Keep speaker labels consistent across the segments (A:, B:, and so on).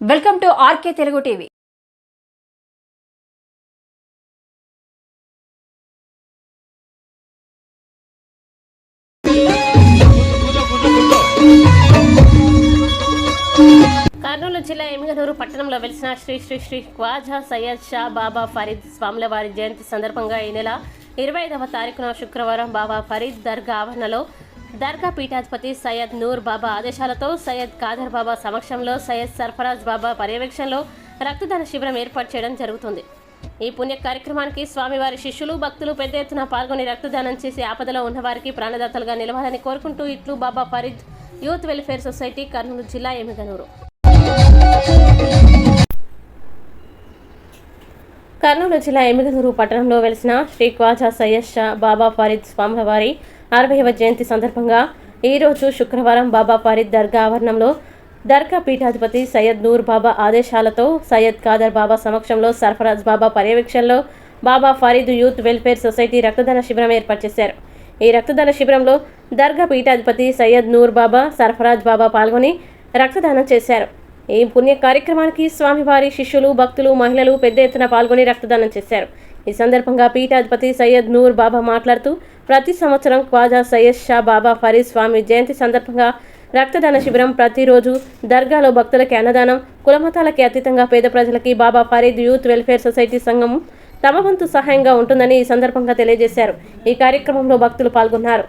A: Welcome to RK Telugu TV. Kurnool జిల్లా ఎమ్మిగనూరు పట్టణంలో వెలిసిన శ్రీ శ్రీ శ్రీ ఖ్వాజా సయ్యద్ షా బాబా ఫరీద్ స్వాముల వారి జయంతి సందర్భంగా ఈ నెల 25వ తారీఖున శుక్రవారం బాబా ఫరీద్ దర్గా ఆవరణలో దర్గా పీఠాధిపతి సయ్యద్ నూర్ బాబా ఆదేశాలతో సయ్యద్ కాదర్ బాబా సమక్షంలో సయ్యద్ సర్ఫరాజ్ బాబా పర్యవేక్షణలో రక్తదాన శిబిరం ఏర్పాటు చేయడం జరుగుతుంది. ఈ పుణ్య కార్యక్రమానికి స్వామివారి శిష్యులు భక్తులు పెద్ద ఎత్తున పాల్గొని రక్తదానం చేసి ఆపదలో ఉన్నవారికి ప్రాణదాతలుగా నిలవాలని కోరుకుంటూ ఇట్లు Baba Farid youth welfare society, Kurnool జిల్లా ఎమ్మిగనూరు. కర్నూలు జిల్లా ఎమ్మిగనూరు పట్టణంలో వెలిసిన శ్రీ ఖ్వాజా సయ్యద్ షా బాబా ఫరీద్ స్వాముల వారి 60వ జయంతి సందర్భంగా ఈరోజు శుక్రవారం బాబా ఫరీద్ దర్గా ఆవరణంలో దర్గా పీఠాధిపతి సయ్యద్ నూర్ బాబా ఆదేశాలతో సయ్యద్ కాదర్ బాబా సమక్షంలో సర్ఫరాజ్ బాబా పర్యవేక్షణలో బాబా ఫరీద్ యూత్ వెల్ఫేర్ సొసైటీ రక్తదాన శిబిరం ఏర్పాటు చేశారు. ఈ రక్తదాన శిబిరంలో దర్గా పీఠాధిపతి సయ్యద్ నూర్ బాబా, సర్ఫరాజ్ బాబా పాల్గొని రక్తదానం చేశారు. ఈ పుణ్య కార్యక్రమానికి స్వామివారి శిష్యులు భక్తులు మహిళలు పెద్ద ఎత్తున పాల్గొని రక్తదానం చేశారు. ఈ సందర్భంగా పీఠాధిపతి సయ్యద్ నూర్ బాబా మాట్లాడుతూ ప్రతి సంవత్సరం ఖ్వాజా సయ్యద్ షా బాబా ఫరీద్ స్వామి జయంతి సందర్భంగా రక్తదాన శిబిరం ప్రతిరోజు దర్గాలో భక్తులకి అన్నదానం, కులమతాలకి అతీతంగా పేద ప్రజలకి బాబా ఫరీద్ యూత్ వెల్ఫేర్ సొసైటీ సంఘం తమ వంతు సహాయంగా ఉంటుందని ఈ సందర్భంగా తెలియజేశారు. ఈ కార్యక్రమంలో భక్తులు పాల్గొన్నారు.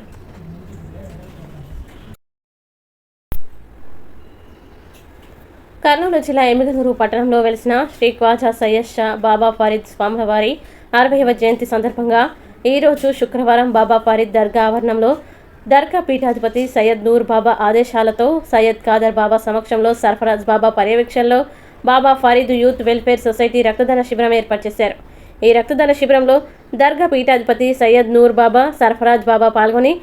A: కర్నూలు జిల్లా ఎమ్మిగనూరు పట్టణంలో వెలిసిన శ్రీ ఖ్వాజా సయ్యద్ షా బాబా ఫరీద్ స్వాముల వారి 60వ జయంతి సందర్భంగా ఈరోజు శుక్రవారం బాబా ఫరీద్ దర్గా ఆవరణంలో దర్గా పీఠాధిపతి సయ్యద్ నూర్ బాబా ఆదేశాలతో సయ్యద్ కాదర్ బాబా సమక్షంలో సర్ఫరాజ్ బాబా పర్యవేక్షణలో బాబా ఫరీద్ యూత్ వెల్ఫేర్ సొసైటీ రక్తదాన శిబిరం ఏర్పాటు చేశారు. ఈ రక్తదాన శిబిరంలో దర్గా పీఠాధిపతి సయ్యద్ నూర్ బాబా, సర్ఫరాజ్ బాబా పాల్గొని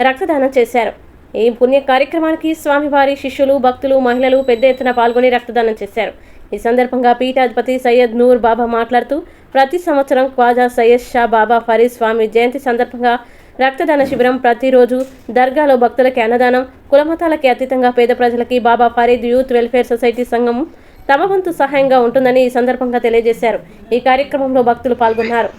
A: రక్తదానం చేశారు. ఈ పుణ్య కార్యక్రమానికి స్వామివారి శిష్యులు భక్తులు మహిళలు పెద్ద ఎత్తున పాల్గొని రక్తదానం చేశారు. ఈ సందర్భంగా పీఠాధిపతి సయ్యద్ నూర్ బాబా మాట్లాడుతూ ప్రతి సంవత్సరం ఖ్వాజా సయ్యద్ షా బాబా ఫరీద్ స్వామి జయంతి సందర్భంగా రక్తదాన శిబిరం ప్రతిరోజు దర్గాలో భక్తులకి అన్నదానం, కులమతాలకి అతీతంగా పేద ప్రజలకి బాబా ఫరీద్ యూత్ వెల్ఫేర్ సొసైటీ సంఘం తమ వంతు సహాయంగా ఉంటుందని ఈ సందర్భంగా తెలియజేశారు. ఈ కార్యక్రమంలో భక్తులు పాల్గొన్నారు.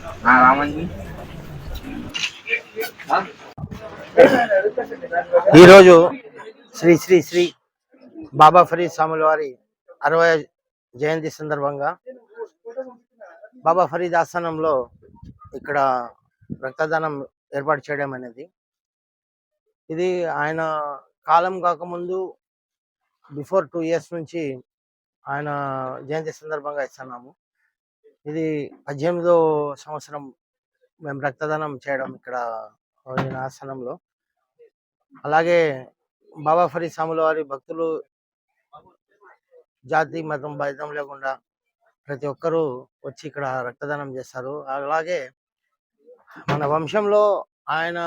B: ఈరోజు శ్రీ శ్రీ శ్రీ బాబా ఫరీద్ స్వాముల వారి 60వ జయంతి సందర్భంగా బాబా ఫరీద్ ఆస్థానంలో ఇక్కడ రక్తదానం ఏర్పాటు చేయడం అనేది, ఇది ఆయన కాలం కాకముందు బిఫోర్ 2 years నుంచి ఆయన జయంతి సందర్భంగా ఇస్తున్నాము. ఇది 18వ సంవత్సరం మేము రక్తదానం చేయడం ఇక్కడ ఆస్థానంలో. అలాగే బాబా ఫరీద్ స్వాముల వారి భక్తులు జాతి మతం భేదం లేకుండా ప్రతి ఒక్కరూ వచ్చి ఇక్కడ రక్తదానం చేస్తారు. అలాగే మన వంశంలో ఆయన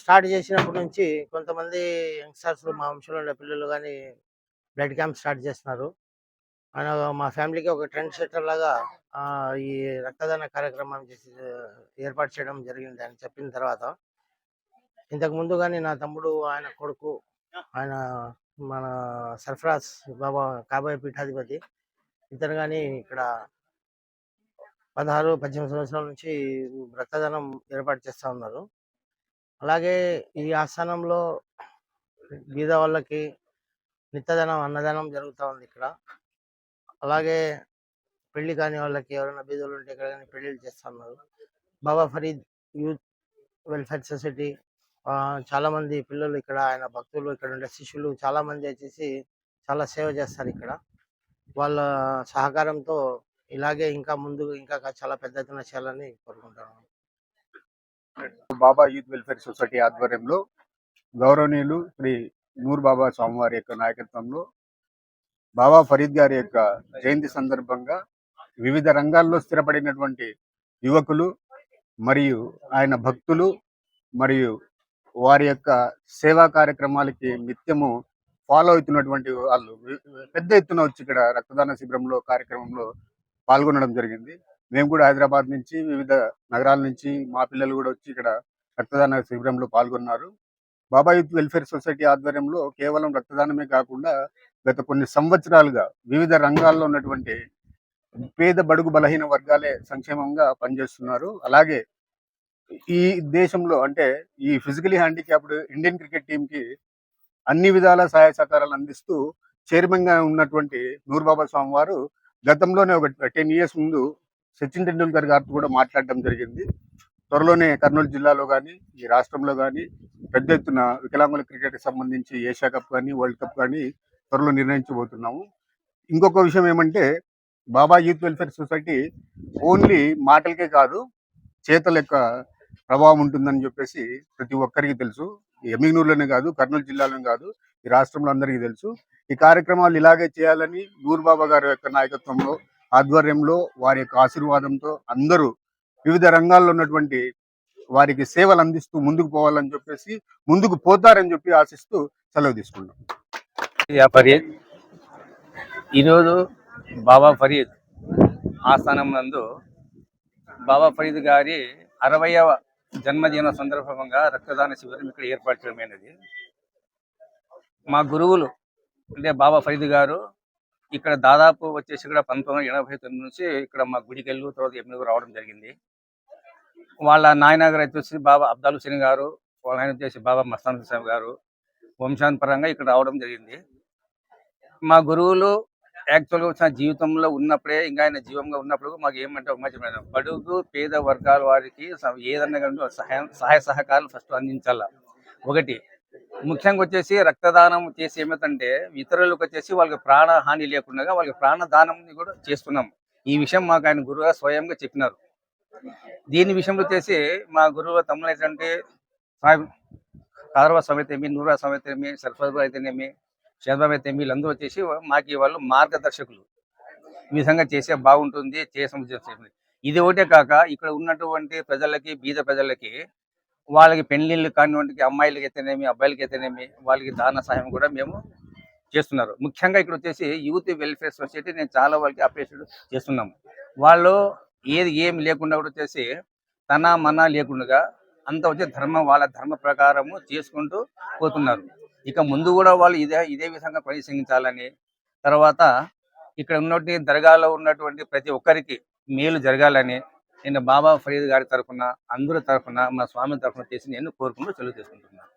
B: స్టార్ట్ చేసినప్పటి నుంచి కొంతమంది యంగ్స్టర్స్ మా వంశంలో ఉండే పిల్లలు కానీ బ్లడ్ క్యాంప్ స్టార్ట్ చేస్తున్నారు. ఆయన మా ఫ్యామిలీకి ఒక ట్రెండ్ సెట్టర్ లాగా ఈ రక్తదాన కార్యక్రమం చేసి ఏర్పాటు చేయడం జరిగింది అని చెప్పిన తర్వాత, ఇంతకు ముందు కానీ నా తమ్ముడు, ఆయన కొడుకు, ఆయన మన సర్ఫరాజ్ బాబా కాబోయే పీఠాధిపతి ఇతను కానీ ఇక్కడ 16-18 సంవత్సరాల నుంచి రక్తదానం ఏర్పాటు చేస్తూ ఉన్నారు. అలాగే ఈ ఆస్థానంలో బీద వాళ్ళకి నిత్యదానం, అన్నదానం జరుగుతూ ఉంది ఇక్కడ. అలాగే పెళ్లి కాని వాళ్ళకి ఎవరైనా బీదలు ఉంటే ఇక్కడ కానీ పెళ్లిళ్ళు చేస్తూ ఉన్నారు. బాబా ఫరీద్ యూత్ వెల్ఫేర్ సొసైటీ చాలా మంది పిల్లలు ఇక్కడ, ఆయన భక్తులు, ఇక్కడ ఉండే శిష్యులు చాలా మంది వచ్చేసి చాలా సేవ చేస్తారు ఇక్కడ. వాళ్ళ సహకారంతో ఇలాగే ఇంకా ముందు ఇంకా చాలా పెద్ద ఎత్తున చేయాలని కోరుకుంటాను.
C: బాబా యూత్ వెల్ఫేర్ సొసైటీ ఆధ్వర్యంలో గౌరవనీయులు శ్రీ నూర్ బాబా స్వామివారి యొక్క నాయకత్వంలో బాబా ఫరీద్ గారి యొక్క జయంతి సందర్భంగా వివిధ రంగాల్లో స్థిరపడినటువంటి యువకులు మరియు ఆయన భక్తులు మరియు వారి యొక్క సేవా కార్యక్రమాలకి నిత్యము ఫాలో అవుతున్నటువంటి వాళ్ళు పెద్ద ఎత్తున వచ్చి ఇక్కడ రక్తదాన శిబిరంలో కార్యక్రమంలో పాల్గొనడం జరిగింది. మేము కూడా హైదరాబాద్ నుంచి వివిధ నగరాల నుంచి మా పిల్లలు కూడా వచ్చి ఇక్కడ రక్తదాన శిబిరంలో పాల్గొన్నారు. బాబా యూత్ వెల్ఫేర్ సొసైటీ ఆధ్వర్యంలో కేవలం రక్తదానమే కాకుండా గత కొన్ని సంవత్సరాలుగా వివిధ రంగాల్లో ఉన్నటువంటి పేద బడుగు బలహీన వర్గాలే సంక్షేమంగా పనిచేస్తున్నారు. అలాగే ఈ దేశంలో అంటే ఈ ఫిజికలీ హ్యాండిక్యాప్డ్ ఇండియన్ క్రికెట్ టీంకి అన్ని విధాల సహాయ సహకారాలు అందిస్తూ చైర్మన్ గా ఉన్నటువంటి నూర్ బాబా స్వామి వారు గతంలోనే ఒక 10 years ముందు సచిన్ టెండూల్కర్ గారితో కూడా మాట్లాడడం జరిగింది. త్వరలోనే కర్నూలు జిల్లాలో కానీ ఈ రాష్ట్రంలో కానీ పెద్ద ఎత్తున వికలాంగుల క్రికెట్కి సంబంధించి ఏషియా కప్ కానీ వరల్డ్ కప్ కానీ త్వరలో నిర్ణయించబోతున్నాము. ఇంకొక విషయం ఏమంటే బాబా యూత్ వెల్ఫేర్ సొసైటీ ఓన్లీ మాటలకే కాదు చేతల యొక్క ప్రభావం ఉంటుందని చెప్పేసి ప్రతి ఒక్కరికి తెలుసు. ఎమ్మిగనూరులోనే కాదు, కర్నూలు జిల్లాలోనే కాదు, ఈ రాష్ట్రంలో అందరికీ తెలుసు. ఈ కార్యక్రమాలు ఇలాగే చేయాలని నూర్ బాబా గారి యొక్క నాయకత్వంలో ఆధ్వర్యంలో వారి యొక్క ఆశీర్వాదంతో అందరూ వివిధ రంగాల్లో ఉన్నటువంటి వారికి సేవలు అందిస్తూ ముందుకు పోవాలని చెప్పేసి ముందుకు పోతారని చెప్పి ఆశిస్తూ సెలవు తీసుకున్నాం.
D: ఫరీద్ ఈరోజు బాబా ఫరీద్ ఆస్థానం నందు బాబా ఫరీద్ గారి 60వ జన్మదిన సందర్భంగా రక్తదాన శిబిరం ఇక్కడ ఏర్పాటు చేయమైనది. మా గురువులు అంటే బాబా ఫరీద్ గారు ఇక్కడ దాదాపు వచ్చేసి ఇక్కడ 1989 నుంచి ఇక్కడ మా గుడికెళ్ళు తర్వాత ఎమ్మిది రావడం జరిగింది. వాళ్ళ నాయన గారు వచ్చేసి బాబా అబ్దాల్ హుసేన్ గారు, వాళ్ళ ఆయన వచ్చేసి బాబా మస్తాన్ హుసేన్ గారు వంశాంతరంగా ఇక్కడ రావడం జరిగింది. మా గురువులు యాక్చువల్గా వచ్చిన జీవితంలో ఉన్నప్పుడే ఇంకా ఆయన జీవంగా ఉన్నప్పుడు మాకు ఏమంటే ఒక మంచి బడుగు పేద వర్గాల వారికి ఏదన్నా కానీ సహాయ సహకారాలు ఫస్ట్ అందించాల. ఒకటి ముఖ్యంగా వచ్చేసి రక్తదానం చేసి ఏమిటంటే ఇతరులకు వచ్చేసి వాళ్ళకి ప్రాణహాని లేకుండా వాళ్ళకి ప్రాణదానం కూడా చేస్తున్నాం. ఈ విషయం మాకు ఆయన గురువుగా స్వయంగా చెప్పినారు. దీని విషయంలో వచ్చేసి మా గురువు తమ్ముడు ఏంటంటే కాదర్వా స్వామి అయితేమి, నూరా స్వామి అయితేమి, సరస్వతి అయితేనేమి, చంద్రబాబు అయితే వీళ్ళందరూ వచ్చేసి మాకు వాళ్ళు మార్గదర్శకులు. ఈ విధంగా చేసే బాగుంటుంది చేసే. ఇది ఒకటే కాక ఇక్కడ ఉన్నటువంటి ప్రజలకి బీద ప్రజలకి వాళ్ళకి పెళ్లిళ్ళు కానివ్వండి, అమ్మాయిలకి అయితేనేమి అబ్బాయిలకి అయితేనేమి వాళ్ళకి దాన సహాయం కూడా మేము చేస్తున్నారు. ముఖ్యంగా ఇక్కడ వచ్చేసి యూత్ వెల్ఫేర్ సొసైటీ నేను చాలా వాళ్ళకి అప్రిషియేట్ చేస్తున్నాము. వాళ్ళు ఏమి లేకుండా కూడా వచ్చేసి తన మన లేకుండా అంత వచ్చే ధర్మం వాళ్ళ ధర్మ ప్రకారము చేసుకుంటూ పోతున్నారు. ఇక ముందు కూడా వాళ్ళు ఇదే విధంగా కొనసాగించాలని, తర్వాత ఇక్కడ ఉన్నటువంటి దర్గాలో ఉన్నటువంటి ప్రతి ఒక్కరికి మేలు జరగాలని నేను బాబా ఫరీద్ గారి తరఫున అందరి తరఫున మా స్వామి తరఫున చేసి నేను కోరుకుంటూ సెలవు తీసుకుంటున్నాను.